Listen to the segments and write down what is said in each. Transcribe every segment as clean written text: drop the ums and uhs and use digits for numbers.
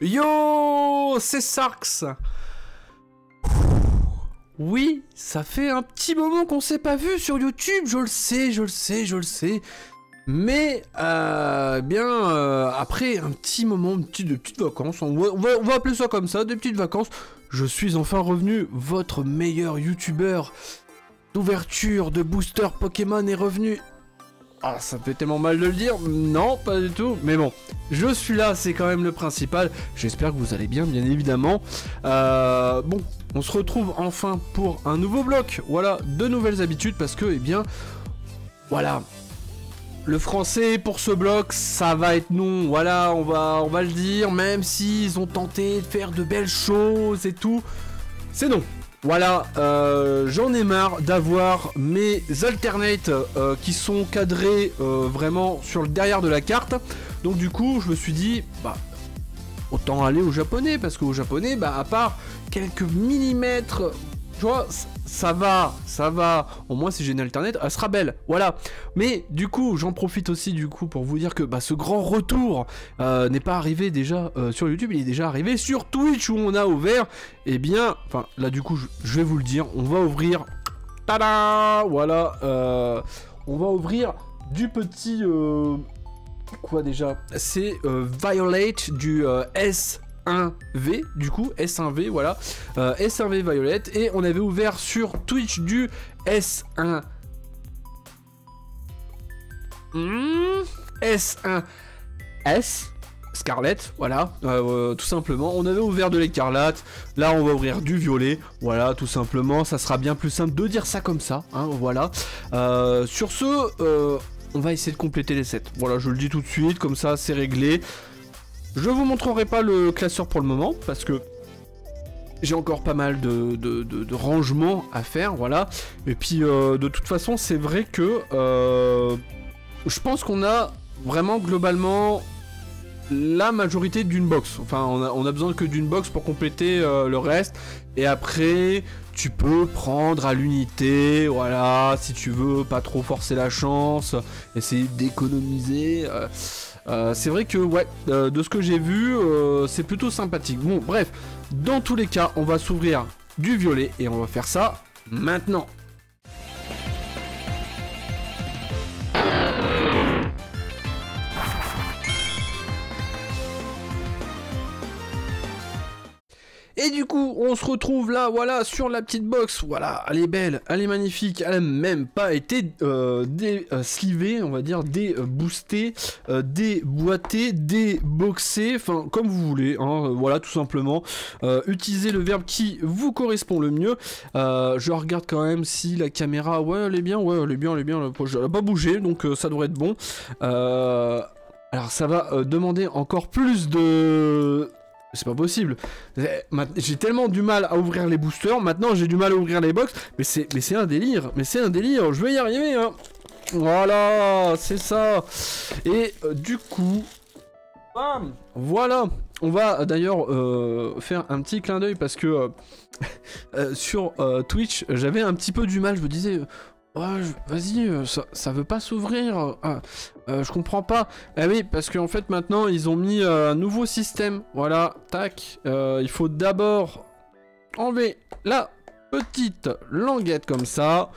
Yo, c'est Sarx. Oui, ça fait un petit moment qu'on s'est pas vu sur YouTube, je le sais. Mais, après un petit moment de petites vacances, on va appeler ça comme ça, des petites vacances, je suis enfin revenu, votre meilleur youtubeur d'ouverture de booster Pokémon est revenu. Ah, ça fait tellement mal de le dire, non, pas du tout, mais bon, je suis là, c'est quand même le principal, j'espère que vous allez bien évidemment. Bon, on se retrouve enfin pour un nouveau bloc, voilà, de nouvelles habitudes, parce que, eh bien, voilà, le français pour ce bloc, ça va être non, voilà, on va le dire, même s'ils ont tenté de faire de belles choses et tout, c'est non. Voilà, j'en ai marre d'avoir mes alternates qui sont cadrés vraiment sur le derrière de la carte. Donc du coup, je me suis dit, bah, autant aller au japonais, parce qu'au japonais, bah, à part quelques millimètres, tu vois, ça va, au moins si j'ai une alternate, elle sera belle, voilà. Mais du coup, j'en profite aussi du coup pour vous dire que bah, ce grand retour n'est pas arrivé déjà sur YouTube, il est déjà arrivé sur Twitch où on a ouvert, eh bien, enfin là du coup je vais vous le dire, on va ouvrir, tada, voilà, on va ouvrir du petit, quoi déjà, c'est Violet du S1V, du coup, S1V, voilà, S1V Violet, et on avait ouvert sur Twitch du S1... S1S, Scarlet, voilà, tout simplement, on avait ouvert de l'écarlate, là on va ouvrir du violet, voilà, tout simplement, ça sera bien plus simple de dire ça comme ça, hein, voilà, sur ce, on va essayer de compléter les sets, voilà, je le dis tout de suite, comme ça, c'est réglé. Je vous montrerai pas le classeur pour le moment, parce que j'ai encore pas mal de rangements à faire, voilà. Et puis, de toute façon, c'est vrai que je pense qu'on a vraiment, globalement, la majorité d'une box. Enfin, on a besoin que d'une box pour compléter le reste. Et après, tu peux prendre à l'unité, voilà, si tu veux pas trop forcer la chance, essayer d'économiser... c'est vrai que, ouais, de ce que j'ai vu, c'est plutôt sympathique. Bon, bref, dans tous les cas, on va s'ouvrir du violet et on va faire ça maintenant. Et du coup, on se retrouve là, voilà, sur la petite box. Voilà, elle est belle, elle est magnifique. Elle n'a même pas été slivée, on va dire, déboostée, déboîtée, déboxée, enfin, comme vous voulez, hein, voilà, tout simplement. Utilisez le verbe qui vous correspond le mieux. Je regarde quand même si la caméra, ouais, elle est bien, elle n'a pas bougé, donc ça devrait être bon. Alors, ça va demander encore plus de... C'est pas possible. J'ai tellement du mal à ouvrir les boosters. Maintenant, j'ai du mal à ouvrir les box. Mais c'est un délire. Je vais y arriver, hein. Voilà, c'est ça. Et du coup... Bam, voilà. On va d'ailleurs faire un petit clin d'œil parce que sur Twitch, j'avais un petit peu du mal. Je me disais... Ouais, vas-y, ça veut pas s'ouvrir. Je comprends pas. Ah oui, parce qu'en fait maintenant ils ont mis un nouveau système. Voilà, tac. Il faut d'abord enlever la petite languette comme ça.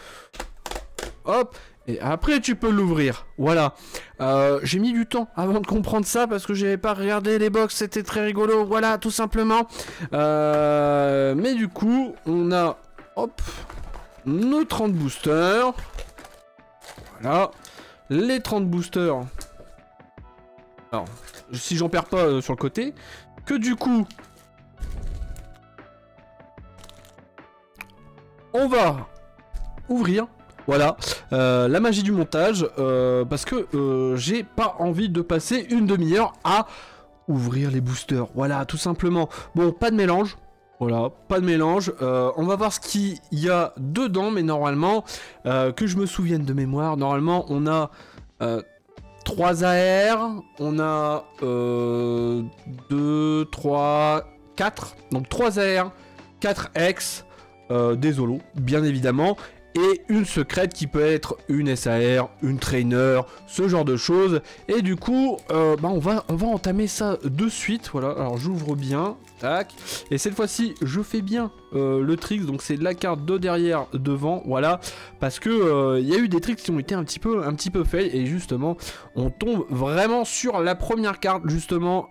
Hop. Et après tu peux l'ouvrir. Voilà. J'ai mis du temps avant de comprendre ça parce que j'avais pas regardé les box. C'était très rigolo. Voilà, tout simplement. Mais du coup, on a... Hop. Nos 30 boosters. Voilà. Les 30 boosters. Alors, si j'en perds pas sur le côté. Que du coup... On va ouvrir. Voilà. La magie du montage. Parce que j'ai pas envie de passer une demi-heure à ouvrir les boosters. Voilà, tout simplement. Bon, pas de mélange. Voilà, pas de mélange. On va voir ce qu'il y a dedans, mais normalement, que je me souvienne de mémoire, normalement, on a 3 AR, on a 2, 3, 4. Donc 3 AR, 4 X, des Zolos, bien évidemment. et une secrète qui peut être une SAR, une trainer, ce genre de choses. Et du coup, bah on va entamer ça de suite. Voilà, alors j'ouvre bien, tac. Et cette fois-ci, je fais bien le trick, donc c'est la carte de derrière, devant, voilà. Parce que il y a eu des tricks qui ont été un petit peu fails, et justement, on tombe vraiment sur la première carte, justement,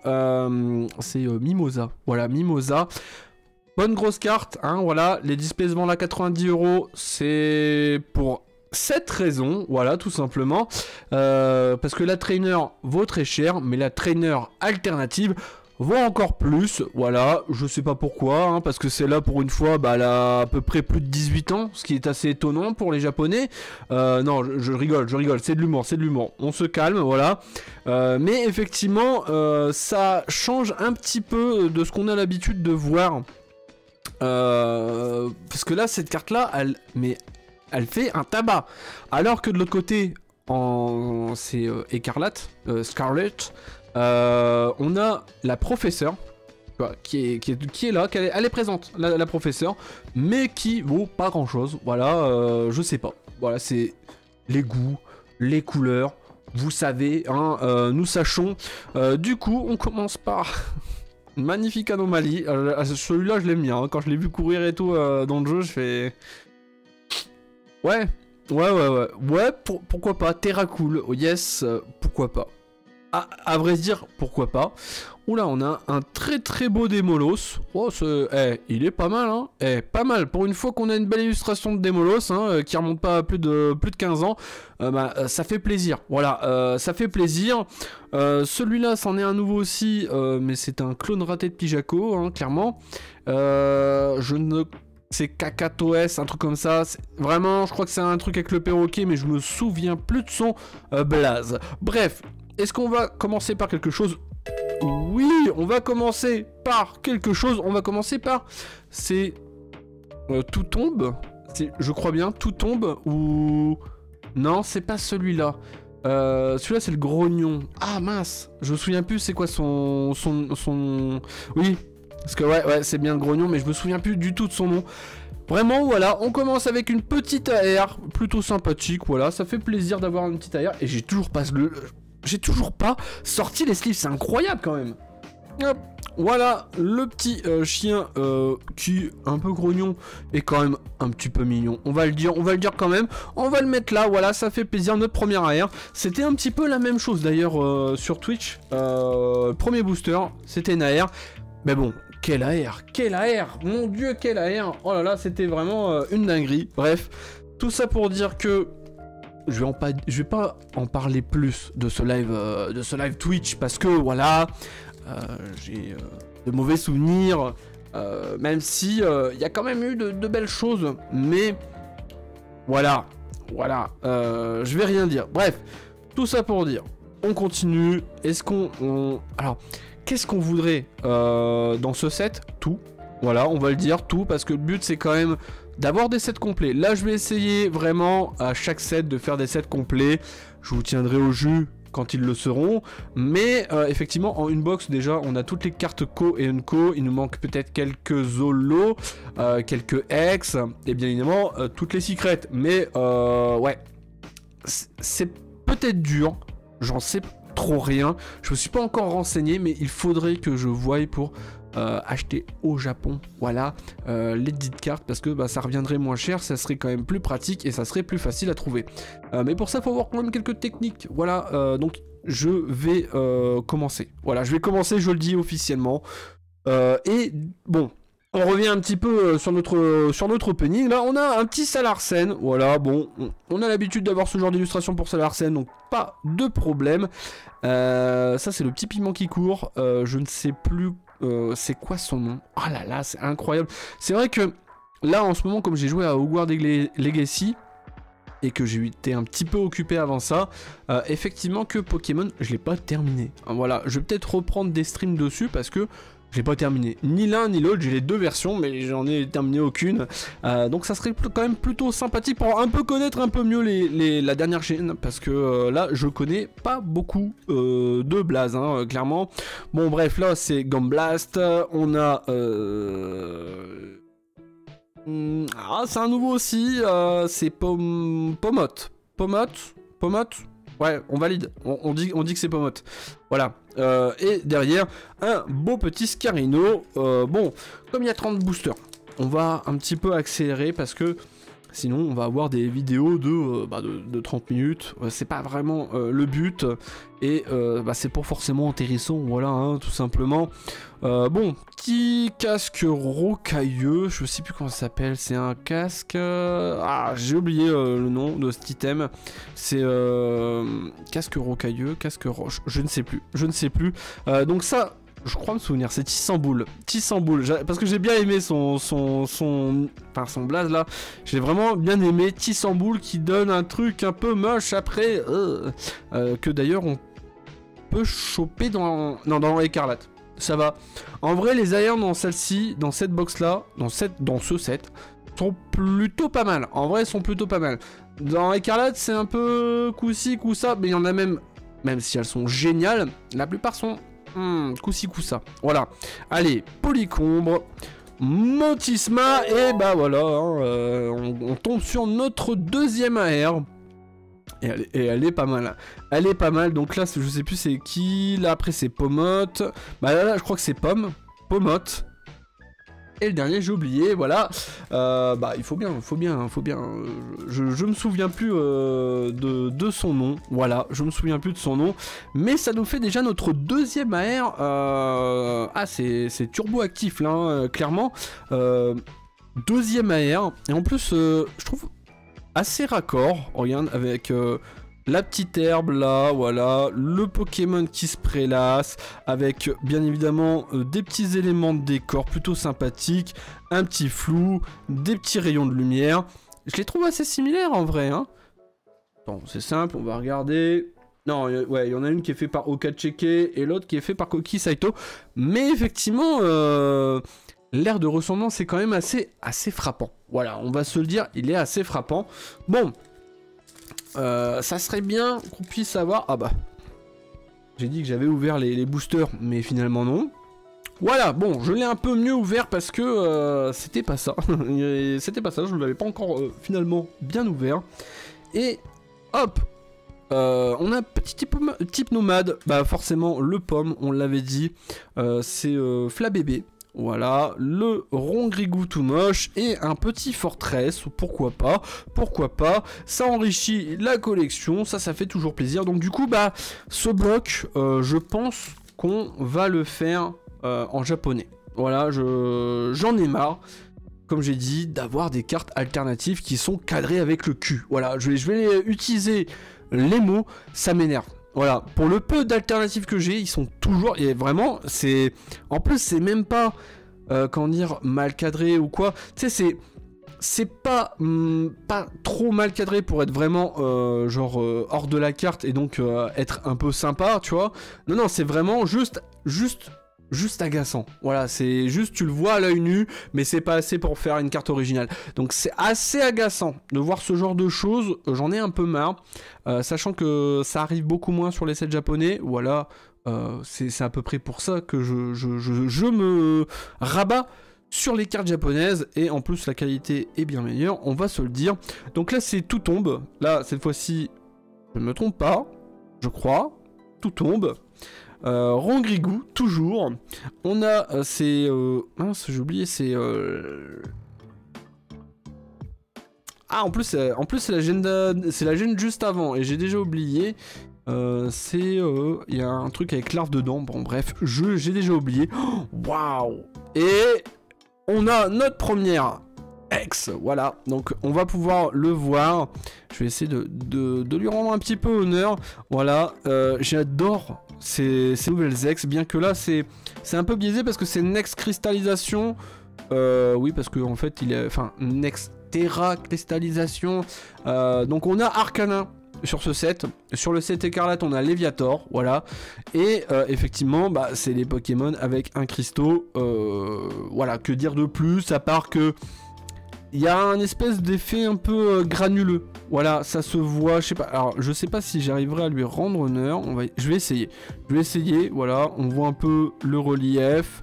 c'est Mimosa. Voilà, Mimosa. Bonne grosse carte, hein, voilà, les displays se vendent à 90 €, c'est pour cette raison, voilà, tout simplement, parce que la trainer vaut très cher, mais la trainer alternative vaut encore plus, voilà, je sais pas pourquoi, hein, parce que c'est là pour une fois, bah, elle a à peu près plus de 18 ans, ce qui est assez étonnant pour les japonais, non, je rigole, c'est de l'humour, on se calme, voilà, mais effectivement, ça change un petit peu de ce qu'on a l'habitude de voir. Parce que là, cette carte-là, elle fait un tabac. Alors que de l'autre côté, c'est Écarlate, Scarlet, on a la professeure, qui est là, elle est présente, la professeure, mais qui vaut pas grand-chose. Voilà, je sais pas. Voilà, c'est les goûts, les couleurs, vous savez, hein, nous sachons. Du coup, on commence par... Magnifique anomalie, celui-là je l'aime bien, hein. Quand je l'ai vu courir et tout dans le jeu, je fais... Ouais, pourquoi pas, Terra Cool, oh yes, pourquoi pas. À vrai dire, pourquoi pas. Oula, on a un très beau Démolos. Oh, il est pas mal, hein. Pas mal. Pour une fois qu'on a une belle illustration de Démolos, hein, qui remonte pas à plus de 15 ans, ça fait plaisir. Voilà, ça fait plaisir. Celui-là, c'en est un nouveau aussi, mais c'est un clone raté de Pijako, hein, clairement. C'est Kakatoes, un truc comme ça. Vraiment, je crois que c'est un truc avec le perroquet, mais je me souviens plus de son blaze. Bref, est-ce qu'on va commencer par quelque chose? Oui, on va commencer par quelque chose. On va commencer par... C'est... Tout tombe. Je crois bien, tout tombe. Ou... Non, c'est pas celui-là. Celui-là, c'est le grognon. Ah, mince. Je me souviens plus c'est quoi son... Oui, parce que ouais, c'est bien le grognon, mais je me souviens plus du tout de son nom. Vraiment, voilà, on commence avec une petite AR. Plutôt sympathique, voilà. Ça fait plaisir d'avoir une petite AR. Et j'ai toujours pas sorti les sleeves, c'est incroyable quand même. Hop, voilà le petit chien qui est un peu grognon et quand même un petit peu mignon. On va le dire quand même. On va le mettre là, voilà, ça fait plaisir. Notre première AR, c'était un petit peu la même chose d'ailleurs sur Twitch. Premier booster, c'était une AR. Mais bon, quelle AR, mon dieu, quelle AR. Oh là là, c'était vraiment une dinguerie. Bref, tout ça pour dire que je vais pas en parler plus de ce live Twitch parce que voilà, j'ai de mauvais souvenirs, même si il y a quand même eu de belles choses, mais voilà, je vais rien dire. Bref, tout ça pour dire, on continue. Est-ce alors, qu'est-ce qu'on voudrait dans ce set? Tout. Voilà, on va le dire, tout, parce que le but c'est quand même d'avoir des sets complets. Là, je vais essayer vraiment à chaque set de faire des sets complets. Je vous tiendrai au jus quand ils le seront. Mais effectivement, en une box, déjà, on a toutes les cartes co et unco. Il nous manque peut-être quelques Zolo, quelques X, et bien évidemment, toutes les secrets. Mais ouais, c'est peut-être dur. J'en sais trop rien. Je me suis pas encore renseigné, mais il faudrait que je voie pour... acheter au Japon, voilà, les dites cartes, parce que bah, ça reviendrait moins cher, ça serait quand même plus pratique et ça serait plus facile à trouver. Mais pour ça, il faut avoir quand même quelques techniques, voilà, donc je vais commencer. Voilà, je vais commencer, je le dis officiellement. Et bon, on revient un petit peu sur notre opening. Là, on a un petit Salarsen, voilà, bon, on a l'habitude d'avoir ce genre d'illustration pour Salarsen, donc pas de problème. Ça, c'est le petit piment qui court, je ne sais plus... c'est quoi son nom? Oh là là, c'est incroyable. C'est vrai que là en ce moment, comme j'ai joué à Hogwarts Legacy et que j'ai été un petit peu occupé avant ça, effectivement que Pokémon, je l'ai pas terminé. Voilà, je vais peut-être reprendre des streams dessus parce que j'ai pas terminé ni l'un ni l'autre, j'ai les deux versions mais j'en ai terminé aucune, donc ça serait quand même plutôt sympathique pour un peu connaître un peu mieux la dernière chaîne, parce que là je connais pas beaucoup de blaze, hein, clairement. Bon bref, là c'est Gumblast, on a Ah, c'est un nouveau aussi, c'est Pomote. Pomote. Ouais, on valide, on dit que c'est Pomote. Voilà, et derrière, un beau petit Scarino. Bon, comme il y a 30 boosters, on va un petit peu accélérer parce que sinon on va avoir des vidéos de 30 minutes. C'est pas vraiment le but, et c'est pas forcément intéressant, voilà, hein, tout simplement. Bon, petit casque rocailleux, je sais plus comment ça s'appelle, c'est un casque... Ah, j'ai oublié le nom de cet item. C'est casque rocailleux, casque roche, je ne sais plus. Donc ça, je crois me souvenir, c'est Tissamboul, parce que j'ai bien aimé son blaze là, j'ai vraiment bien aimé Tissamboul qui donne un truc un peu moche après, que d'ailleurs on peut choper dans Écarlate. Ça va. En vrai, les aériens dans celle-ci, dans cette box-là, dans ce set, sont plutôt pas mal. En vrai, sont plutôt pas mal. Dans Écarlate, c'est un peu coup-ci, coup-ça, mais il y en a même si elles sont géniales, la plupart sont coup-ci, coup-ça. Voilà. Allez, Polycombre, Motisma, et bah voilà, hein, on tombe sur notre deuxième AR. Et elle est pas mal. Elle est pas mal. Donc là, je sais plus c'est qui. Là, après, c'est Pomote. Bah là, je crois que c'est Pomote. Et le dernier, j'ai oublié. Voilà. Il faut bien. Je me souviens plus de son nom. Voilà, je me souviens plus de son nom. Mais ça nous fait déjà notre deuxième AR. Ah, c'est turbo actif, là, hein, clairement. Deuxième AR. Et en plus, je trouve... assez raccord, regarde, avec la petite herbe là, voilà, le Pokémon qui se prélasse, avec bien évidemment des petits éléments de décor plutôt sympathiques, un petit flou, des petits rayons de lumière. Je les trouve assez similaires en vrai, hein. Bon, c'est simple, on va regarder. Non, ouais, il y en a une qui est faite par Okacheke et l'autre qui est faite par Koki Saito. Mais effectivement, l'air de ressemblance est quand même assez frappant. Voilà, on va se le dire, il est assez frappant. Bon, ça serait bien qu'on puisse avoir... Ah bah, j'ai dit que j'avais ouvert les boosters, mais finalement non. Voilà, bon, je l'ai un peu mieux ouvert parce que c'était pas ça. C'était pas ça, je ne l'avais pas encore finalement bien ouvert. Et hop, on a un petit type nomade. Bah forcément, le pomme, on l'avait dit, c'est Flabébé. Voilà, le Rongrigou tout moche et un petit Fortress, pourquoi pas, ça enrichit la collection, ça fait toujours plaisir. Donc du coup, bah, ce bloc, je pense qu'on va le faire en japonais. Voilà, j'en ai marre, comme j'ai dit, d'avoir des cartes alternatives qui sont cadrées avec le cul. Voilà, je vais utiliser les mots, ça m'énerve. Voilà, pour le peu d'alternatives que j'ai, ils sont toujours... Et vraiment, c'est... En plus, c'est même pas... comment dire, mal cadré ou quoi. Tu sais, c'est pas trop mal cadré pour être vraiment hors de la carte et donc être un peu sympa, tu vois. Non, c'est vraiment juste agaçant. Voilà, c'est juste, tu le vois à l'œil nu, mais c'est pas assez pour faire une carte originale. Donc c'est assez agaçant de voir ce genre de choses. J'en ai un peu marre, sachant que ça arrive beaucoup moins sur les sets japonais. Voilà, c'est à peu près pour ça que je me rabats sur les cartes japonaises, et en plus la qualité est bien meilleure, on va se le dire. Donc là c'est tout tombe. Là cette fois-ci, je ne me trompe pas, je crois, tout tombe. Rongrigou, toujours. On a mince, j'ai oublié, c'est... Ah, en plus c'est la gêne juste avant, et j'ai déjà oublié. Il y a un truc avec l'arbre dedans, bon bref, j'ai déjà oublié. Waouh! Et on a notre première X, voilà, donc on va pouvoir le voir. Je vais essayer de lui rendre un petit peu honneur. Voilà, j'adore ces nouvelles X, bien que là c'est un peu biaisé parce que c'est Next cristallisation. Oui, parce que en fait il est... Enfin, Next Terra cristallisation. Donc on a Arcanin sur ce set. Sur le set Écarlate, on a Léviator, voilà. Et effectivement, bah, c'est les Pokémon avec un cristaux. Voilà, que dire de plus, à part que il y a un espèce d'effet un peu granuleux. Voilà, ça se voit, je sais pas. Alors, je sais pas si j'arriverai à lui rendre honneur. Je vais essayer. Voilà, on voit un peu le relief.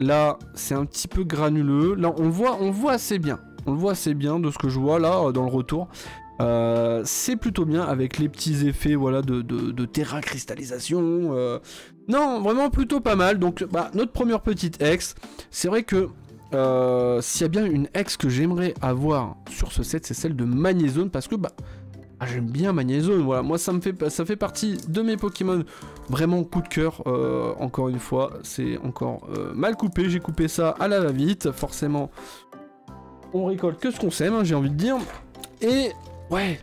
Là, c'est un petit peu granuleux. Là, on voit assez bien. On le voit assez bien de ce que je vois là dans le retour. C'est plutôt bien avec les petits effets voilà, de terra-cristallisation. Non, vraiment plutôt pas mal. Donc, bah, notre première petite hex. C'est vrai que s'il y a bien une hex que j'aimerais avoir sur ce set, c'est celle de Magnézone. Parce que, bah, j'aime bien Magnézone. Voilà, moi, ça fait partie de mes Pokémon vraiment coup de cœur. Encore une fois, c'est encore mal coupé. J'ai coupé ça à la va-vite. Forcément, on récolte que ce qu'on sème, hein, j'ai envie de dire. Et ouais,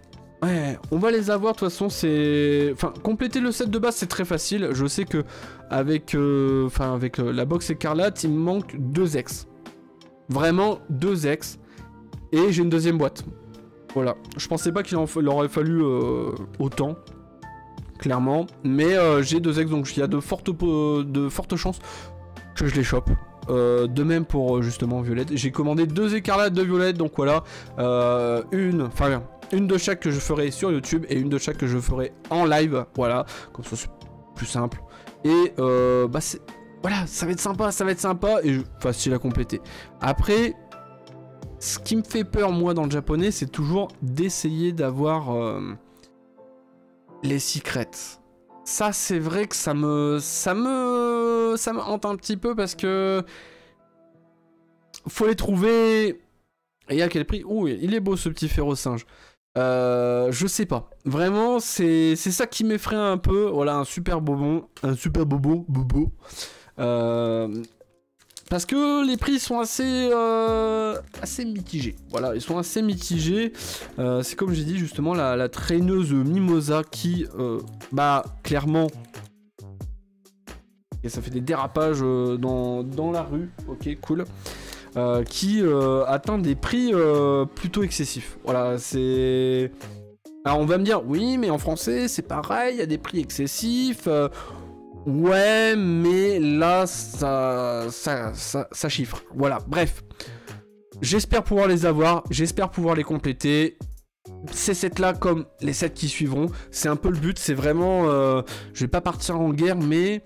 on va les avoir. De toute façon, c'est... Enfin, compléter le set de base, c'est très facile. Je sais que avec la box écarlate, il me manque 2 ex. Vraiment 2 ex. Et j'ai une deuxième boîte. Voilà. Je pensais pas qu'il aurait fallu autant. Clairement. Mais j'ai 2 ex, donc il y a de fortes chances que je les chope. De même pour justement Violette. J'ai commandé 2 écarlates de Violette, donc voilà. Une de chaque que je ferai sur YouTube et une de chaque que je ferai en live. Voilà, comme ça c'est plus simple. Et bah c'est... Voilà, ça va être sympa et facile à compléter. Après, ce qui me fait peur moi dans le japonais, c'est toujours d'essayer d'avoir les secrets. Ça c'est vrai que ça me hante un petit peu parce que faut les trouver. Et à quel prix? Ouh, il est beau ce petit férocinge. Je sais pas. Vraiment, c'est ça qui m'effraie un peu. Voilà, un super bobo. Parce que les prix sont assez mitigés. Voilà, ils sont assez mitigés. C'est comme j'ai dit justement, la traîneuse Mimosa qui, bah, clairement... Et ça fait des dérapages dans la rue. Ok, cool. Qui atteint des prix plutôt excessifs. Voilà, c'est... Alors on va me dire, oui, mais en français, c'est pareil, il y a des prix excessifs. Ouais, mais là, ça chiffre. Voilà, bref. J'espère pouvoir les avoir, j'espère pouvoir les compléter. Ces sets-là, comme les sets qui suivront, c'est un peu le but, c'est vraiment... je vais pas partir en guerre, mais...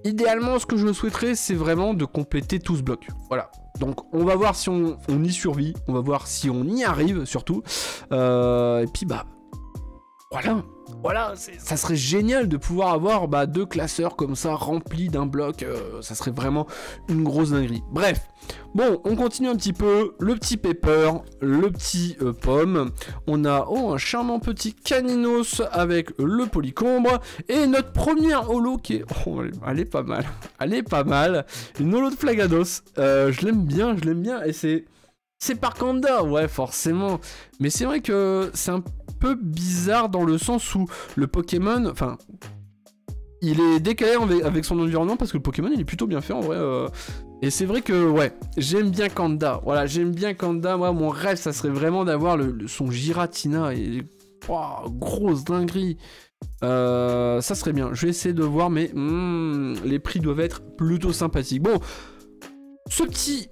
Idéalement, ce que je souhaiterais, c'est vraiment de compléter tout ce bloc. Voilà. Donc, on va voir si on y survit. On va voir si on y arrive, surtout. Et puis, bah... Voilà, ça serait génial de pouvoir avoir 2 classeurs comme ça, remplis d'un bloc. Ça serait vraiment une grosse dinguerie. Bref. Bon, on continue un petit peu. Le petit Pepper, le petit Pomme. On a un charmant petit Caninos avec le Polycombre. Et notre première holo qui est... Oh, elle est pas mal. Elle est pas mal. Une holo de Flagados. Je l'aime bien. Et c'est par Kanda, ouais, forcément. Mais c'est vrai que c'est un peu bizarre dans le sens où le Pokémon... Enfin... Il est décalé avec son environnement parce que le Pokémon il est plutôt bien fait en vrai. Et c'est vrai que ouais, j'aime bien Kanda. Voilà, j'aime bien Kanda. Moi, mon rêve, ça serait vraiment d'avoir son Giratina. Et grosse dinguerie. Ça serait bien. Je vais essayer de voir, mais les prix doivent être plutôt sympathiques. Bon, ce petit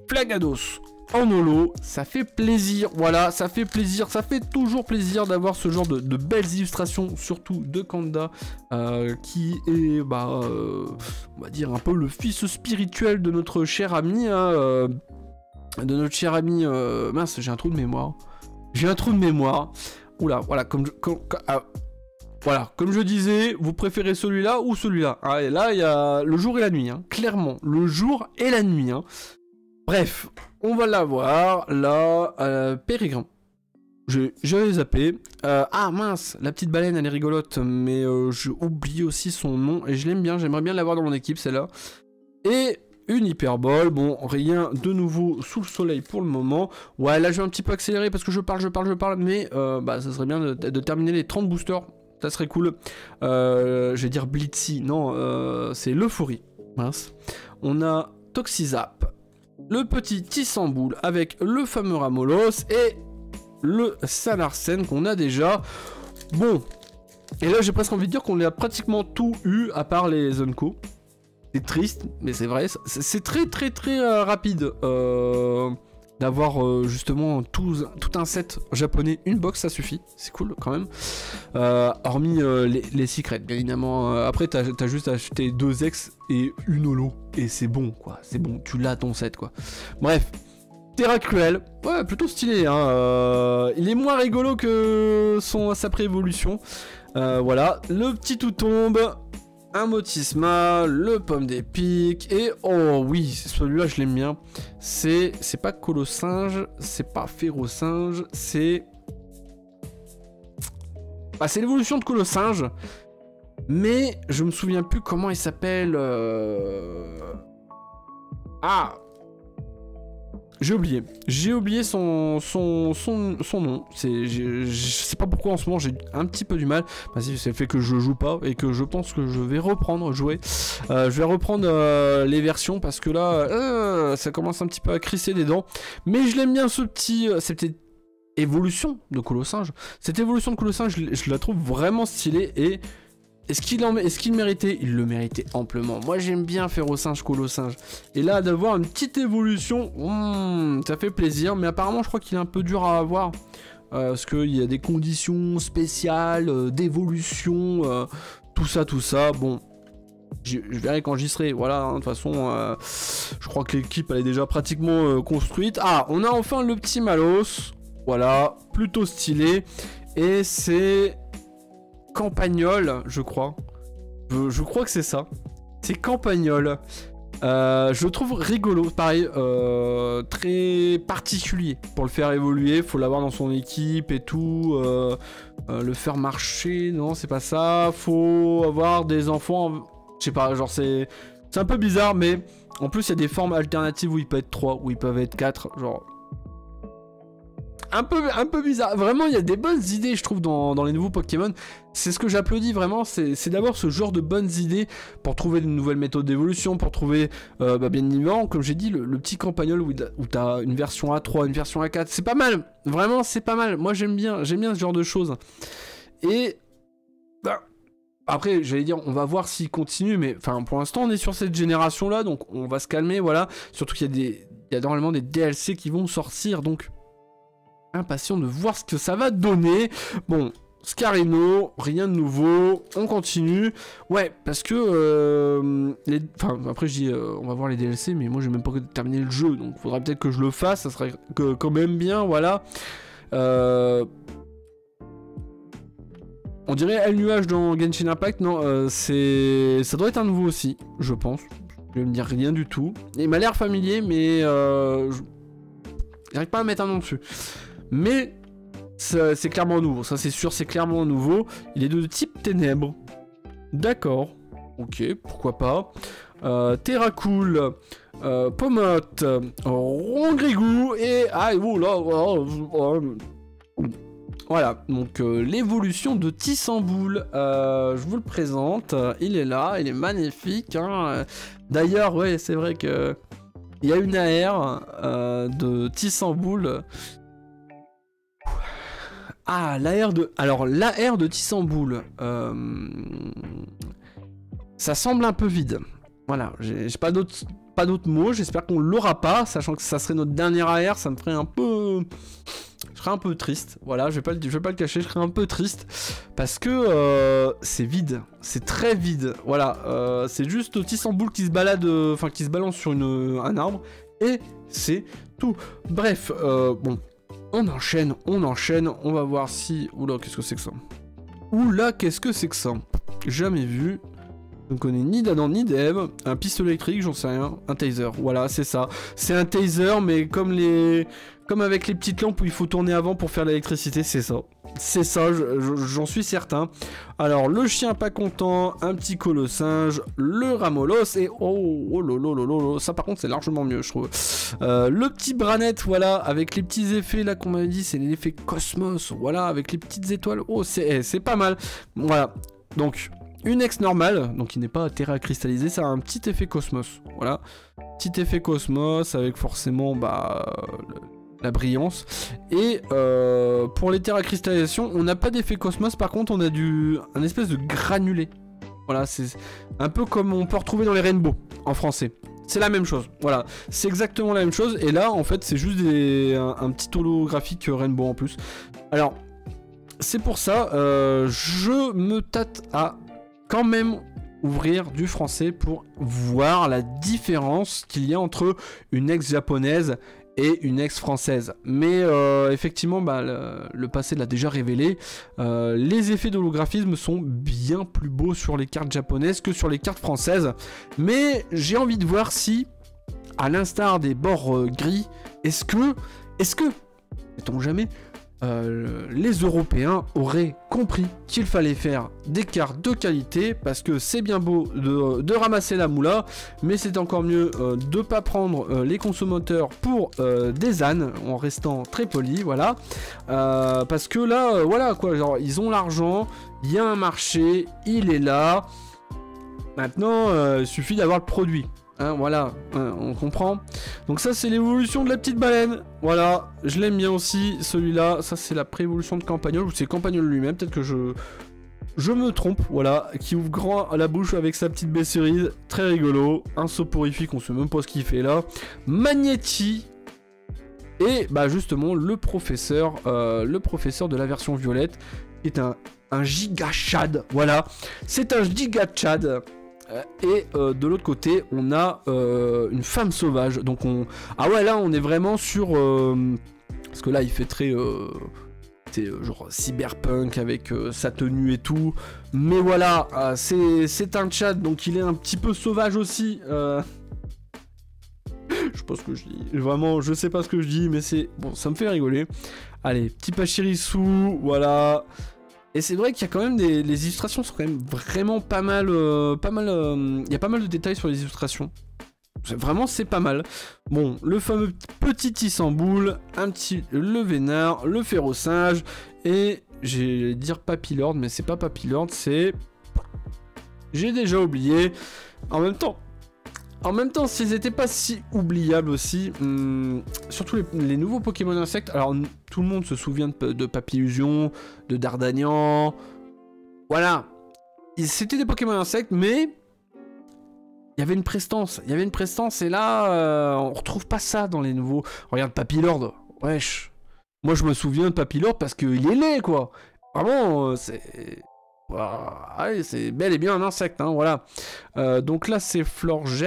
Flagados en holo, ça fait plaisir, voilà, ça fait plaisir, ça fait toujours plaisir d'avoir ce genre de belles illustrations, surtout de Kanda, qui est, on va dire un peu le fils spirituel de notre cher ami, mince, j'ai un trou de mémoire, oula, voilà, comme je disais, vous préférez celui-là ou celui-là, ah, et là, il y a le jour et la nuit, hein, clairement, le jour et la nuit, hein. Bref, on va l'avoir, là, Périgrin. J'avais zappé. Ah mince, la petite baleine, elle est rigolote, mais j'ai oublié aussi son nom, et je l'aime bien, j'aimerais bien l'avoir dans mon équipe, celle-là. Et une hyperbole, bon, rien de nouveau sous le soleil pour le moment. Ouais, là je vais un petit peu accélérer parce que je parle, mais ça serait bien de terminer les 30 boosters, ça serait cool. Je vais dire Blitzy, non, c'est l'euphorie, mince. On a Toxizap. Le petit Tissamboul avec le fameux Ramolos et le Salarsen qu'on a déjà. Bon, et là j'ai presque envie de dire qu'on a pratiquement tout eu à part les Zonko. C'est triste, mais c'est vrai, c'est très rapide. d'avoir justement tout un set japonais, une box ça suffit, c'est cool quand même. Hormis les secrets, bien évidemment. Après t'as juste acheté 2 ex et une holo et c'est bon quoi, c'est bon, tu l'as ton set quoi. Bref, Terra Cruel, ouais plutôt stylé hein. Il est moins rigolo que sa pré-évolution. Voilà, le petit tout tombe. Un Motisma, le pomme d'épique, et oh oui, celui-là je l'aime bien. C'est pas Colossinge, c'est pas Férocinge, c'est... Ah, c'est l'évolution de Colossinge, mais je me souviens plus comment il s'appelle... Ah, j'ai oublié son nom. Je sais pas pourquoi en ce moment j'ai un petit peu du mal. Bah si, c'est le fait que je joue pas et que je pense que je vais reprendre jouer. Je vais reprendre les versions parce que là, ça commence un petit peu à crisser des dents. Mais je l'aime bien cette petite évolution de Colossinge. Cette évolution de Colossinge, je la trouve vraiment stylée et... Est-ce qu'il méritait? Il le méritait amplement. Moi j'aime bien Férocinge, Colossinge. Et là d'avoir une petite évolution, ça fait plaisir. Mais apparemment je crois qu'il est un peu dur à avoir. Parce qu'il y a des conditions spéciales, d'évolution, tout ça. Bon, je verrai quand j'y serai. Voilà, hein, de toute façon, je crois que l'équipe elle est déjà pratiquement construite. Ah, on a enfin le petit Malos. Voilà, plutôt stylé. Et c'est... Campagnol, je crois. Je crois que c'est ça. C'est Campagnol. Je le trouve rigolo. Pareil, très particulier. Pour le faire évoluer, faut l'avoir dans son équipe et tout. Le faire marcher, non, c'est pas ça. Faut avoir des enfants. Je sais pas, genre c'est un peu bizarre, mais en plus il y a des formes alternatives où ils peuvent être 3, où ils peuvent être 4. Genre... Un peu bizarre. Vraiment, il y a des bonnes idées, je trouve, dans les nouveaux Pokémon. C'est ce que j'applaudis vraiment, c'est d'avoir ce genre de bonnes idées pour trouver de nouvelles méthodes d'évolution, pour trouver, bien évidemment, comme j'ai dit, le petit Campagnol où t'as une version A3, une version A4. C'est pas mal. Vraiment, c'est pas mal. Moi, j'aime bien ce genre de choses. Et... Bah, après, j'allais dire, on va voir s'il continue, mais enfin, pour l'instant, on est sur cette génération-là, donc on va se calmer, voilà. Surtout qu'il y a normalement des DLC qui vont sortir, donc... Impatient de voir ce que ça va donner. Bon, Scarino, rien de nouveau, on continue. Ouais, parce que... Enfin, après je dis, on va voir les DLC, mais moi j'ai même pas terminé le jeu, donc faudra peut-être que je le fasse, ça serait quand même bien, voilà. On dirait El Nuage dans Genshin Impact, non, ça doit être un nouveau aussi, je pense. Je vais me dire rien du tout. Il m'a l'air familier, mais... J'arrive pas à mettre un nom dessus. Mais c'est clairement nouveau, ça c'est sûr, c'est clairement nouveau. Il est de type ténèbres. D'accord, ok, pourquoi pas. Terracool, Pomote, Rongrigou et... Ah, oh là, voilà, donc l'évolution de Tissamboul, je vous le présente, il est là, il est magnifique. Hein. D'ailleurs, ouais, c'est vrai que... Il y a une AR de Tissamboul. Ah, l'AR de... Alors, l'AR de Tissamboul. Ça semble un peu vide. Voilà, j'ai pas d'autres mots. J'espère qu'on l'aura pas, sachant que ça serait notre dernière AR. Ça me ferait un peu... Je serais un peu triste. Voilà, je vais pas le cacher, je serais un peu triste. Parce que c'est vide. C'est très vide. Voilà, c'est juste Tissamboul qui se balade... Enfin, qui se balance sur un arbre. Et c'est tout. Bref, bon... On enchaîne, on va voir si... Oula, qu'est-ce que c'est que ça? Oula, qu'est-ce que c'est que ça? Jamais vu. Je ne connais ni d'Adam ni d'Ève. Un pistolet électrique, j'en sais rien. Un taser, voilà, c'est ça. C'est un taser, mais comme avec les petites lampes où il faut tourner avant pour faire l'électricité, c'est ça. C'est ça, j'en suis certain. Alors, le chien pas content, un petit Colossinge, le Ramolos, et oh lolo, ça par contre c'est largement mieux, je trouve. Le petit Branette, voilà, avec les petits effets là qu'on m'avait dit, c'est l'effet Cosmos, voilà, avec les petites étoiles, oh, c'est pas mal. Voilà, donc... Une ex normale, donc qui n'est pas terra cristallisé, ça a un petit effet Cosmos, voilà. Petit effet Cosmos avec forcément la brillance. Et pour les terra cristallisations, on n'a pas d'effet Cosmos, par contre on a un espèce de granulé. Voilà, c'est un peu comme on peut retrouver dans les rainbows en français. C'est la même chose, voilà, c'est exactement la même chose, et là, en fait, c'est juste un petit holographique Rainbow en plus. Alors, c'est pour ça, je me tâte à quand même ouvrir du français pour voir la différence qu'il y a entre une ex-japonaise et une ex-française. Mais effectivement, bah, le passé l'a déjà révélé, les effets d'holographisme sont bien plus beaux sur les cartes japonaises que sur les cartes françaises. Mais j'ai envie de voir si, à l'instar des bords gris, est-ce que, sait-on jamais, les Européens auraient compris qu'il fallait faire des cartes de qualité, parce que c'est bien beau de ramasser la moula, mais c'est encore mieux de pas prendre les consommateurs pour des ânes, en restant très poli, voilà, parce que là, voilà quoi, genre ils ont l'argent, il y a un marché, il est là, maintenant il suffit d'avoir le produit. Hein, voilà, hein, on comprend. Donc ça c'est l'évolution de la petite baleine. Voilà, je l'aime bien aussi, celui-là. Ça c'est la pré-évolution de Campagnol, ou c'est Campagnol lui-même, peut-être que je me trompe, voilà. Qui ouvre grand à la bouche avec sa petite baie cerise. Très rigolo, un soporifique, on sait même pas ce qu'il fait là. Magnéti. Et bah justement le professeur de la version violette, qui est un giga chad. Voilà, c'est un giga chad. Et de l'autre côté on a une femme sauvage, donc ah ouais, là on est vraiment sur parce que là il fait très genre cyberpunk avec sa tenue et tout, mais voilà, c'est un chat, donc il est un petit peu sauvage aussi. Je sais pas ce que je dis, vraiment je sais pas ce que je dis, mais c'est bon, ça me fait rigoler. Allez, petit Pachirisu, voilà. Et c'est vrai qu'il y a quand même les illustrations sont quand même vraiment pas mal, il y a pas mal de détails sur les illustrations. Vraiment, c'est pas mal. Bon, le fameux petit Tissamboul, le Vénard, le Férocinge, et j'ai dire Papillord, mais c'est pas Papillord, c'est... J'ai déjà oublié. En même temps, s'ils étaient pas si oubliables aussi, surtout les nouveaux Pokémon insectes, alors tout le monde se souvient de Papillusion, de Dardanian, voilà, c'était des Pokémon insectes, mais il y avait une prestance, et là, on retrouve pas ça dans les nouveaux. Regarde Papillord, wesh, moi je me souviens de Papillord parce qu'il est laid, quoi, vraiment, c'est... Allez, c'est bel et bien un insecte, hein, voilà. Donc là, c'est Florges.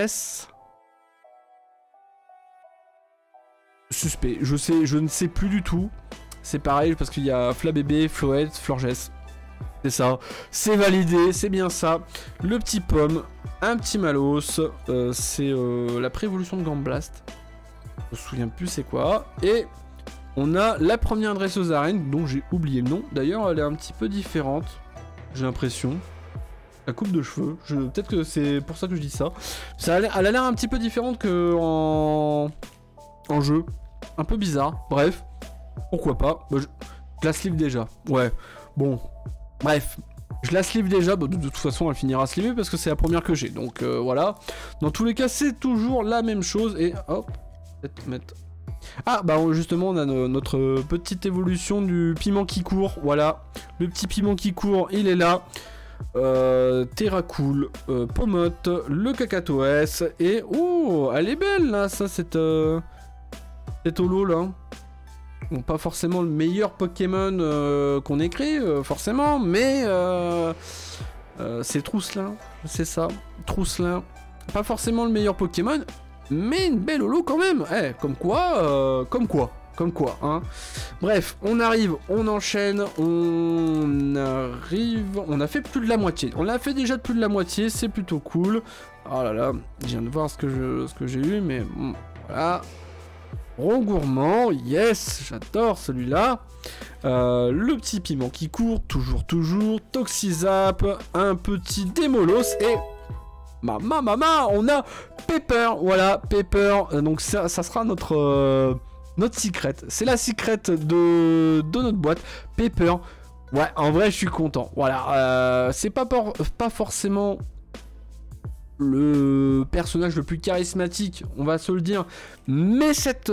Suspect, je ne sais plus du tout. C'est pareil, parce qu'il y a Flabébé, Floette, Florges. C'est ça, c'est validé, c'est bien ça. Le petit Pomme, un petit Malos, c'est la préévolution de Gambblast. Je me souviens plus c'est quoi. Et on a la première dresseuse arène, dont j'ai oublié le nom. D'ailleurs, elle est un petit peu différente. J'ai l'impression. La coupe de cheveux. Peut-être que c'est pour ça que je dis ça. Elle a l'air un petit peu différente que en jeu. Un peu bizarre. Bref. Pourquoi pas. Bah, je la sleeve déjà. Ouais. Bon. Bref. Je la sleeve déjà. Bah, de toute façon, elle finira sleevée parce que c'est la première que j'ai. Donc voilà. Dans tous les cas, c'est toujours la même chose. Et hop. Peut-être mettre... Ah bah justement on a notre petite évolution du piment qui court, voilà, le petit piment qui court il est là, Terracool, Pomote, le Cacatoès, et oh elle est belle là, ça cette holo là, bon pas forcément le meilleur Pokémon qu'on ait créé forcément, mais c'est Trousselin, c'est ça, Trousselin, pas forcément le meilleur Pokémon, mais une belle holo quand même, comme quoi, hein. Bref, on arrive, on enchaîne, on a fait plus de la moitié, on l'a fait déjà de plus de la moitié, c'est plutôt cool. Oh là là, je viens de voir ce que j'ai eu, mais bon, voilà. Rond gourmand, yes, j'adore celui-là. Le petit piment qui court, toujours, Toxizap, un petit Démolos, et... Mama, on a Pepper, voilà, Pepper, donc ça sera notre secret, c'est la secret de notre boîte, Pepper, ouais, en vrai je suis content, voilà, c'est pas forcément le personnage le plus charismatique, on va se le dire, mais cette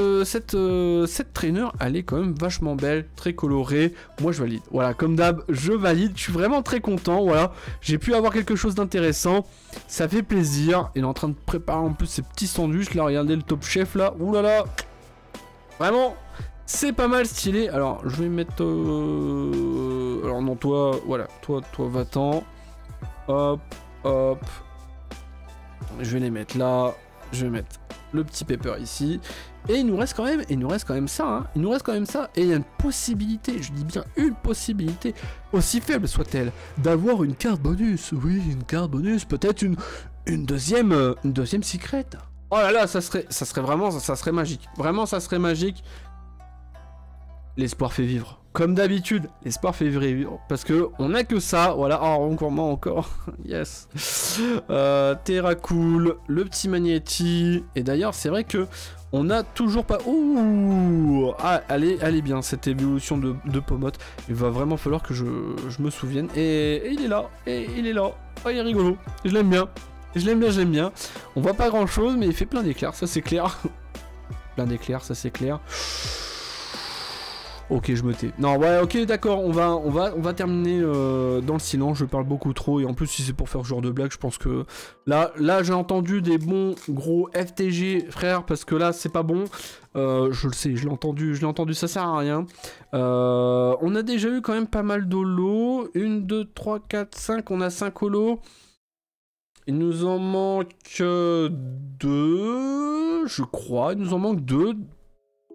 trainer, elle est quand même vachement belle, très colorée. Moi je valide, voilà, comme d'hab, je valide, je suis vraiment très content, voilà, j'ai pu avoir quelque chose d'intéressant, ça fait plaisir. Il est en train de préparer en plus ses petits sandwichs, là, regardez le top chef là, oulala, vraiment, c'est pas mal stylé. Alors je vais mettre, alors non, toi, voilà, toi va-t'en, hop, hop. Je vais les mettre là, je vais mettre le petit pepper ici, et il nous reste quand même ça, hein. Il nous reste quand même ça, et il y a une possibilité, je dis bien une possibilité, aussi faible soit-elle, d'avoir une carte bonus, oui, une carte bonus, peut-être une deuxième secret. Oh là là, ça serait vraiment, ça serait magique, vraiment ça serait magique. L'espoir fait vivre. Comme d'habitude, l'espoir fait vivre. Parce que on a que ça. Voilà. Oh, encore. Yes. Terra Cool. Le petit Magnéti. Et d'ailleurs, c'est vrai que on a toujours pas... Ouh. Ah, elle est bien, cette évolution de Pomote. Il va vraiment falloir que je me souvienne. Et il est là. Oh, il est rigolo. Je l'aime bien. Je l'aime bien. On voit pas grand chose, mais il fait plein d'éclairs. Ça, c'est clair. Plein d'éclairs, ça, c'est clair. Ok, je me tais. Non, ouais, ok, d'accord, on va terminer dans le silence, je parle beaucoup trop, et en plus, si c'est pour faire ce genre de blague, je pense que... Là j'ai entendu des bons gros FTG, frère, parce que là, c'est pas bon. Je le sais, je l'ai entendu, ça sert à rien. On a déjà eu quand même pas mal d'holos. 1, 2, 3, 4, 5, on a 5 holos. Il nous en manque 2, je crois, il nous en manque 2.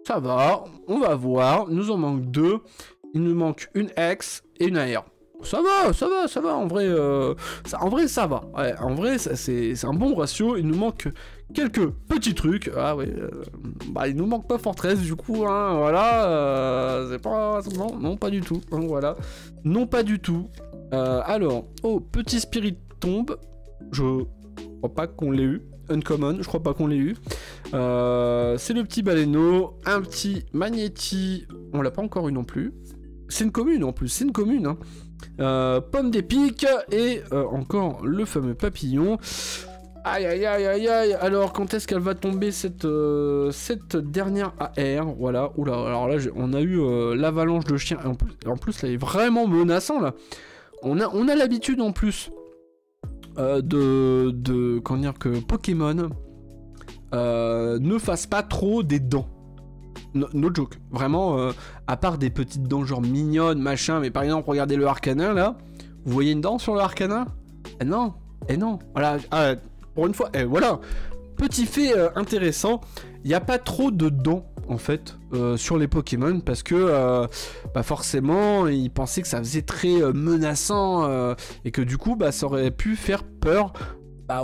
Ça va, on va voir. Il nous en manque 2. Il nous manque une X et une AR. Ça va. En vrai, ça va. Ouais, en vrai, c'est un bon ratio. Il nous manque quelques petits trucs. Ah ouais. Il nous manque pas Fortress du coup. Hein, voilà. C'est pas. Non, pas du tout. Hein, voilà. Non, pas du tout. Alors, petit Spirit tombe. Je crois pas qu'on l'ait eu. Uncommon, je crois pas qu'on l'ait eu. C'est le petit Baleineau, un petit Magnéti, on l'a pas encore eu non plus. C'est une commune en plus, c'est une commune. Hein. Pomme d'épic et encore le fameux papillon. Aïe. Alors quand est-ce qu'elle va tomber cette dernière AR? Voilà. Oula. Alors là on a eu l'avalanche de chiens. En plus là il est vraiment menaçant là. On a l'habitude en plus. Comment dire, que Pokémon ne fasse pas trop des dents. No joke. Vraiment, à part des petites dents genre mignonnes, machin, mais par exemple, regardez le Arcanin là. Vous voyez une dent sur le Arcanin? Non. Voilà. Pour une fois, voilà. Petit fait intéressant, il n'y a pas trop de dents en fait sur les Pokémon parce que forcément ils pensaient que ça faisait très menaçant et que du coup ça aurait pu faire peur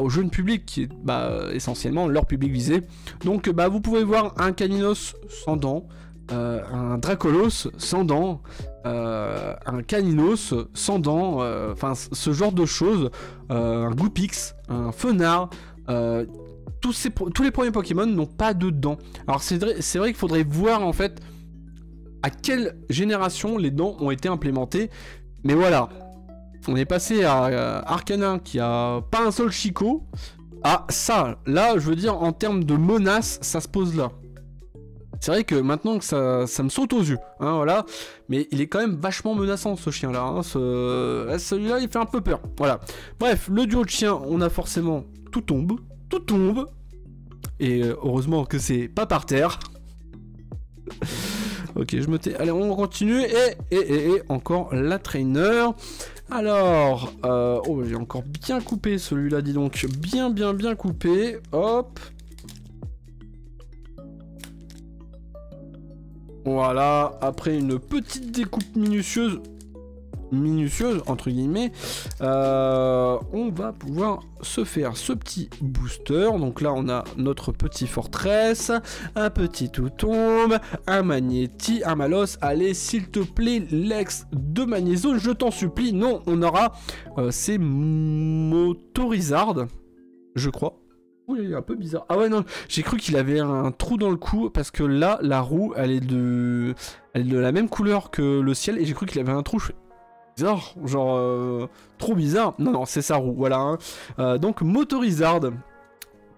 au jeune public qui est essentiellement leur public visé. Donc vous pouvez voir un Caninos sans dents, un Dracolos sans dents, un Caninos sans dents, enfin ce genre de choses, un Goupix, un Fenard, tous les premiers Pokémon n'ont pas de dents. Alors c'est vrai qu'il faudrait voir en fait à quelle génération les dents ont été implémentées. Mais voilà, on est passé à Arcanin qui a pas un seul Chico. Ah ça, là je veux dire en termes de menace, ça se pose là. C'est vrai que maintenant que ça me saute aux yeux, hein, voilà. Mais il est quand même vachement menaçant ce chien là. Hein, celui-là il fait un peu peur. Voilà. Bref, le duo de chiens, on a forcément tout tombe. Et heureusement que c'est pas par terre. Ok, je me tais. Allez, on continue. Et encore la trainer. Alors, j'ai encore bien coupé celui-là, dis donc. Bien coupé. Hop. Voilà. Après une petite découpe minutieuse entre guillemets, on va pouvoir se faire ce petit booster. Donc là on a notre petit Fortress, un petit Toutombe, un Magnéti, un Malos. Allez s'il te plaît Lex de Magnézone, je t'en supplie. Non, on aura c'est Motorizard, je crois. Oui, il est un peu bizarre. Ah ouais non, j'ai cru qu'il avait un trou dans le cou parce que là la roue elle est de la même couleur que le ciel et j'ai cru qu'il avait un trou. bizarre, genre trop bizarre. Non, non, c'est sa roue, voilà. Hein. Donc Motorizard,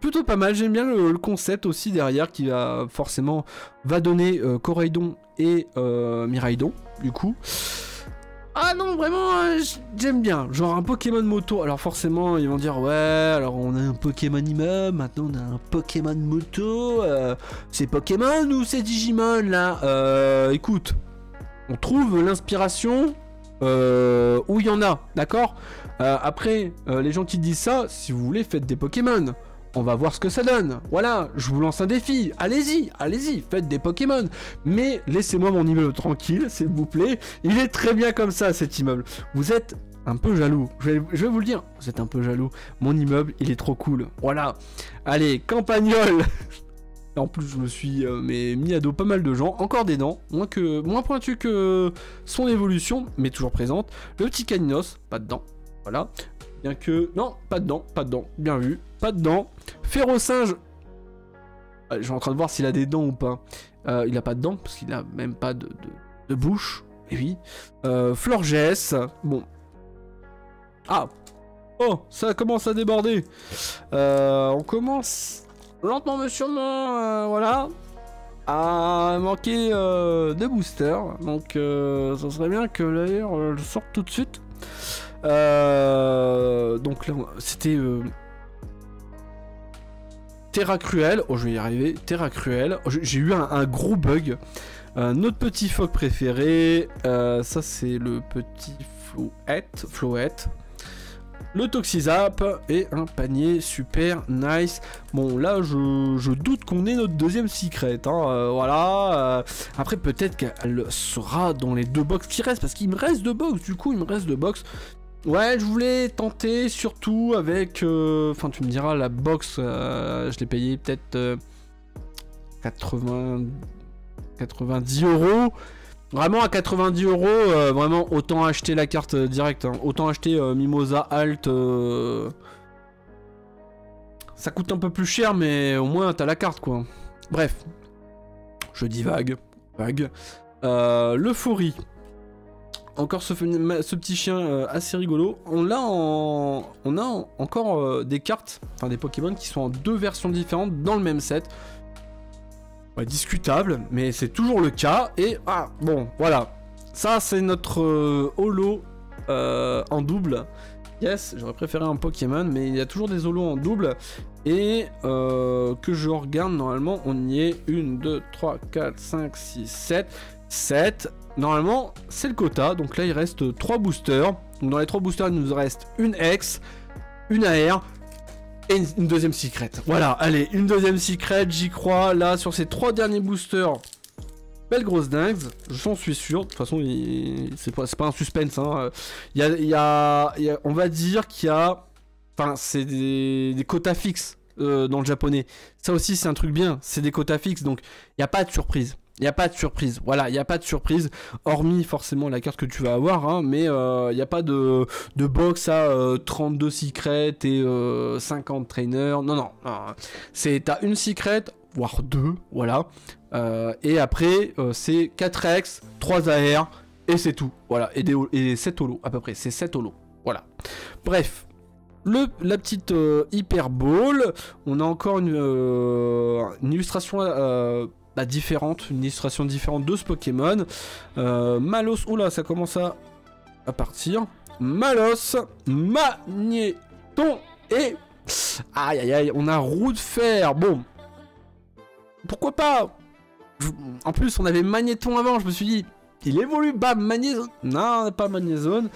plutôt pas mal. J'aime bien le concept aussi derrière qui va forcément donner Coraidon et Miraidon, du coup. Ah non, vraiment, j'aime bien. Genre un Pokémon moto. Alors forcément, ils vont dire, ouais, alors on a un Pokémon immeuble, maintenant on a un Pokémon moto. C'est Pokémon ou c'est Digimon, là? Écoute, on trouve l'inspiration où il y en a, d'accord? Après, les gens qui disent ça, si vous voulez, faites des Pokémon. On va voir ce que ça donne. Voilà, je vous lance un défi. Allez-y, allez-y, faites des Pokémon. Mais laissez-moi mon immeuble tranquille, s'il vous plaît. Il est très bien comme ça, cet immeuble. Vous êtes un peu jaloux. Je vais vous le dire. Vous êtes un peu jaloux. Mon immeuble, il est trop cool. Voilà. Allez, Campagnol. En plus, je me suis mis à dos pas mal de gens. Encore des dents. Moins pointu que son évolution, mais toujours présente. Le petit Caninos, pas de dents. Voilà. Bien que... Non, pas de dents, pas de dents. Bien vu. Pas de dents. Férocinge. Je suis en train de voir s'il a des dents ou pas. Il a pas de dents, parce qu'il a même pas de bouche. Et oui. Florges. Bon. Ah. Oh, ça commence à déborder. On commence lentement mais sûrement, voilà, à manquer de booster. Donc, ça serait bien que l'air le sorte tout de suite. Donc là, c'était Terra Cruel. Oh, je vais y arriver. Terra Cruel. Oh, j'ai eu un gros bug. Notre petit phoque préféré. Ça, c'est le petit Floette. Le Toxizap et un panier super nice. Bon, là, je doute qu'on ait notre deuxième secret. Hein, voilà. Après, peut-être qu'elle sera dans les 2 box qui restent. Parce qu'il me reste 2 box. Du coup, il me reste 2 box. Ouais, je voulais tenter surtout avec... Enfin, tu me diras, la box, je l'ai payé peut-être 90 €. Vraiment à 90 €, vraiment autant acheter la carte directe. Hein. Autant acheter Mimosa Alt. Ça coûte un peu plus cher, mais au moins t'as la carte, quoi. Bref. Je dis vague. L'euphorie. Encore ce petit chien assez rigolo. On a encore des cartes, enfin des Pokémon qui sont en 2 versions différentes dans le même set. Ouais, discutable, mais c'est toujours le cas. Et bon, voilà. Ça, c'est notre holo en double. Yes, j'aurais préféré un Pokémon, mais il y a toujours des holos en double. Et que je regarde, normalement, on y est. 1, 2, 3, 4, 5, 6, 7. 7. Normalement, c'est le quota. Donc là, il reste 3 boosters. Donc dans les 3 boosters, il nous reste une X, une AR et une deuxième secret. Voilà, allez, une deuxième secret, j'y crois. Là, sur ces 3 derniers boosters, belle grosse dingue, j'en suis sûr. De toute façon, c'est pas un suspense. Hein. On va dire qu'il y a... Enfin, c'est des quotas fixes dans le japonais. Ça aussi, c'est un truc bien. C'est des quotas fixes, donc il n'y a pas de surprise. Il n'y a pas de surprise, voilà, il n'y a pas de surprise, hormis forcément la carte que tu vas avoir, hein, mais il n'y a pas de box à 32 secrets et 50 trainers, non, t'as une secret, voire 2, voilà, et après c'est 4X, 3 AR, et c'est tout, voilà, et 7 holos, à peu près, c'est 7 holos, voilà. Bref. La petite Hyper Ball, on a encore une illustration... différente, une illustration différente de ce Pokémon. Malos, oula, ça commence à partir. Malos, Magnéton et... Aïe aïe aïe, on a Roue de Fer. Bon, pourquoi pas. En plus, on avait Magnéton avant, je me suis dit, il évolue, bam, Magnézone. Non, pas Magnézone.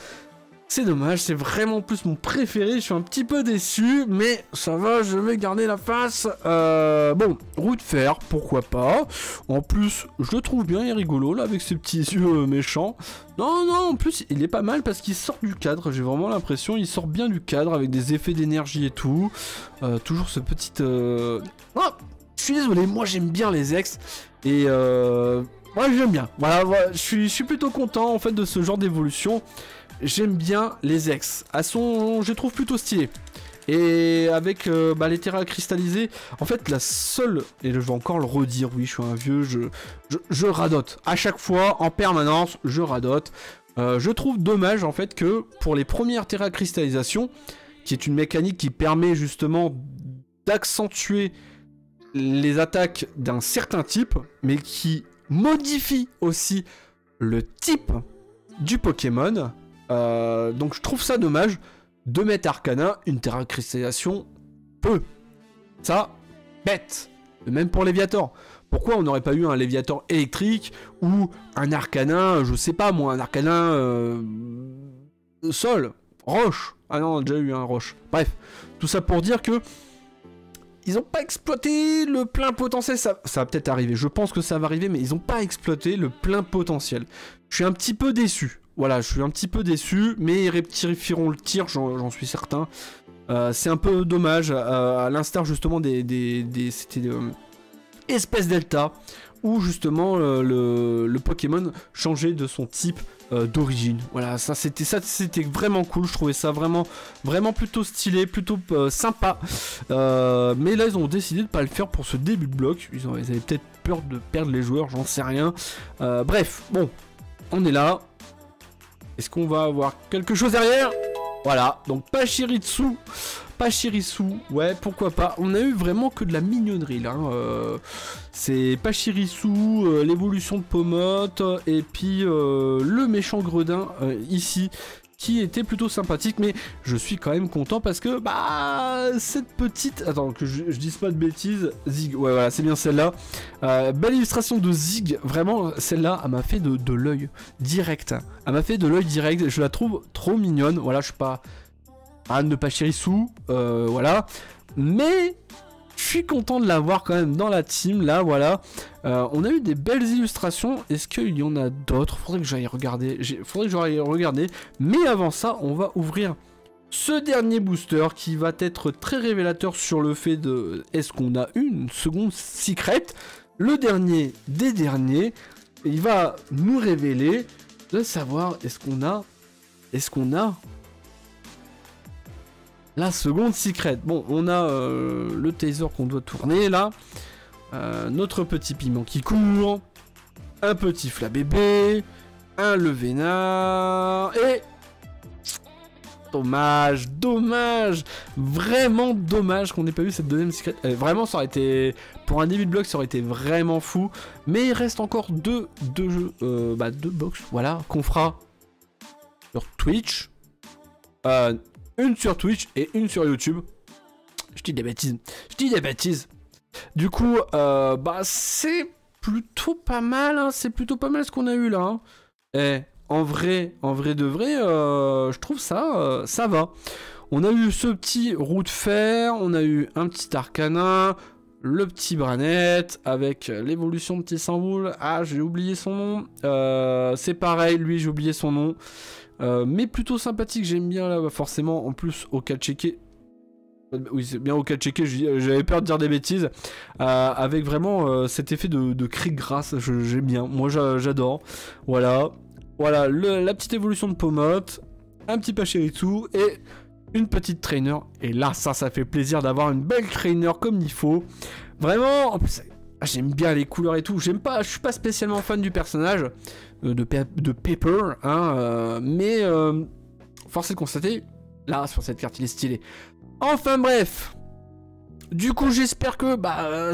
C'est dommage, c'est vraiment plus mon préféré, je suis un petit peu déçu, mais ça va, je vais garder la face. Bon, Roue de Fer, pourquoi pas. En plus, je le trouve bien, il est rigolo, là, avec ses petits yeux méchants. Non, en plus, il est pas mal parce qu'il sort du cadre, j'ai vraiment l'impression, il sort bien du cadre, avec des effets d'énergie et tout. Toujours ce petit... Oh, je suis désolé, moi j'aime bien les ex, et... moi j'aime bien, voilà, je suis plutôt content, en fait, de ce genre d'évolution. J'aime bien les ex. Elles sont, je les trouve plutôt stylées. Et avec les terras cristallisés, en fait la seule, et je vais encore le redire, oui je suis un vieux, je radote. À chaque fois, en permanence, je radote. Je trouve dommage en fait que pour les premières terracristallisations, qui est une mécanique qui permet justement d'accentuer les attaques d'un certain type, mais qui modifie aussi le type du Pokémon. Donc je trouve ça dommage de mettre Arcana une terracristallisation peu. Ça, bête. Même pour Léviator. Pourquoi on n'aurait pas eu un Léviator électrique ou un Arcana, je sais pas moi, un Arcana sol, roche. Ah non, on a déjà eu un roche. Bref, tout ça pour dire que ils n'ont pas exploité le plein potentiel. Ça va peut-être arriver. Je pense que ça va arriver, mais ils n'ont pas exploité le plein potentiel. Je suis un petit peu déçu. Voilà, je suis un petit peu déçu, mais ils rectifieront le tir, j'en suis certain. C'est un peu dommage, à l'instar justement c'était Espèce Delta, où justement le Pokémon changeait de son type d'origine. Voilà, ça c'était vraiment cool, je trouvais ça vraiment plutôt stylé, plutôt sympa. Mais là ils ont décidé de pas le faire pour ce début de bloc, ils avaient peut-être peur de perdre les joueurs, j'en sais rien. Bref, bon, on est là. Est-ce qu'on va avoir quelque chose derrière? Voilà, donc Pachirisu, ouais, pourquoi pas. On a eu vraiment que de la mignonnerie là. C'est Pachirisu, l'évolution de Pomote, et puis le méchant Gredin ici, qui était plutôt sympathique, mais je suis quand même content parce que, bah, cette petite... Attends, que je dise pas de bêtises, Zig, ouais, voilà, c'est bien celle-là. Belle illustration de Zig, vraiment, celle-là, elle m'a fait de l'œil direct. Elle m'a fait de l'œil direct, je la trouve trop mignonne, voilà, je suis pas... Anne de Pachirisu, voilà. Mais... je suis content de l'avoir quand même dans la team, là, voilà. On a eu des belles illustrations. Est-ce qu'il y en a d'autres? Faudrait que j'aille regarder. Faudrait que j'aille regarder. Mais avant ça, on va ouvrir ce dernier booster qui va être très révélateur sur le fait de... Est-ce qu'on a une seconde secret? Le dernier des derniers. Il va nous révéler de savoir est-ce qu'on a... la seconde secret. Bon, on a le taser qu'on doit tourner là. Notre petit piment qui court. Un petit flabébé. Un levénard. Et... dommage. Vraiment dommage qu'on n'ait pas eu cette deuxième secret. Vraiment, ça aurait été... pour un début de bloc, ça aurait été vraiment fou. Mais il reste encore deux box. Voilà, qu'on fera sur Twitch. Une sur Twitch et une sur YouTube. Je dis des bêtises. Du coup, bah c'est plutôt pas mal. Hein. C'est plutôt pas mal ce qu'on a eu là. Hein. Et en vrai de vrai, je trouve ça, ça va. On a eu ce petit roue de fer. On a eu un petit Arcana. Le petit Branette avec l'évolution de Tissamboul. Ah, j'ai oublié son nom. C'est pareil, lui, j'ai oublié son nom. Mais plutôt sympathique, j'aime bien là, forcément, en plus au cas checké. Oui, c'est bien au cas checké, j'avais peur de dire des bêtises. Avec vraiment cet effet de cri grasse, j'aime bien, moi j'adore. Voilà, la petite évolution de Pomote, un petit Pachirisu et une petite trainer. Et là, ça fait plaisir d'avoir une belle trainer comme il faut. Vraiment, en plus, j'aime bien les couleurs et tout. Je suis pas spécialement fan du personnage de Pepper, hein, mais force est de constater, là, sur cette carte, il est stylé. Enfin bref, du coup, j'espère que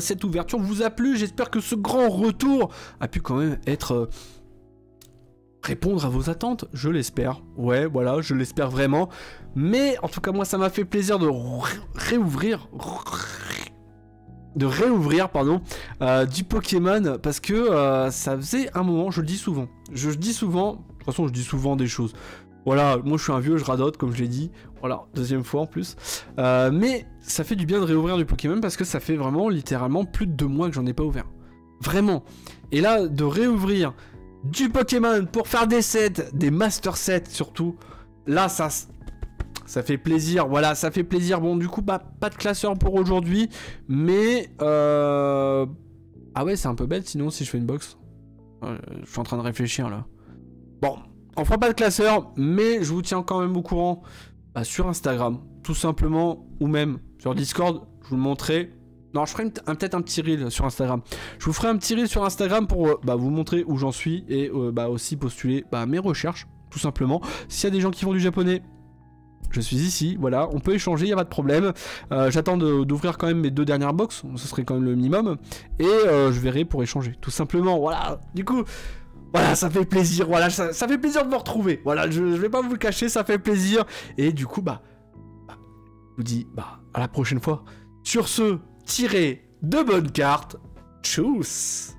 cette ouverture vous a plu. J'espère que ce grand retour a pu quand même être... répondre à vos attentes, je l'espère. Ouais, voilà, je l'espère vraiment. Mais en tout cas, moi, ça m'a fait plaisir de réouvrir, du Pokémon, parce que ça faisait un moment, je le dis souvent, de toute façon je dis souvent des choses, voilà, moi je suis un vieux, je radote comme je l'ai dit, voilà, deuxième fois en plus, mais ça fait du bien de réouvrir du Pokémon, parce que ça fait vraiment littéralement plus de 2 mois que j'en ai pas ouvert, vraiment, et là, de réouvrir du Pokémon pour faire des sets, des Master Sets surtout, là ça fait plaisir, voilà, ça fait plaisir. Bon, du coup, pas de classeur pour aujourd'hui, mais... ah ouais, c'est un peu bête, sinon, si je fais une box. Je suis en train de réfléchir, là. Bon, on fera pas de classeur, mais je vous tiens quand même au courant sur Instagram, tout simplement, ou même sur Discord, je vous le montrerai. Non, je ferai peut-être un petit reel sur Instagram. Je vous ferai un petit reel sur Instagram pour vous montrer où j'en suis et aussi postuler mes recherches. tout simplement. S'il y a des gens qui font du japonais, je suis ici, voilà, on peut échanger, il n'y a pas de problème. J'attends d'ouvrir quand même mes 2 dernières box, ce serait quand même le minimum. Et je verrai pour échanger, tout simplement, voilà. Du coup, voilà, ça fait plaisir, voilà, ça fait plaisir de me retrouver. Voilà, je vais pas vous le cacher, ça fait plaisir. Et du coup, je vous dis, à la prochaine fois. Sur ce, tirez de bonnes cartes. Tchuss!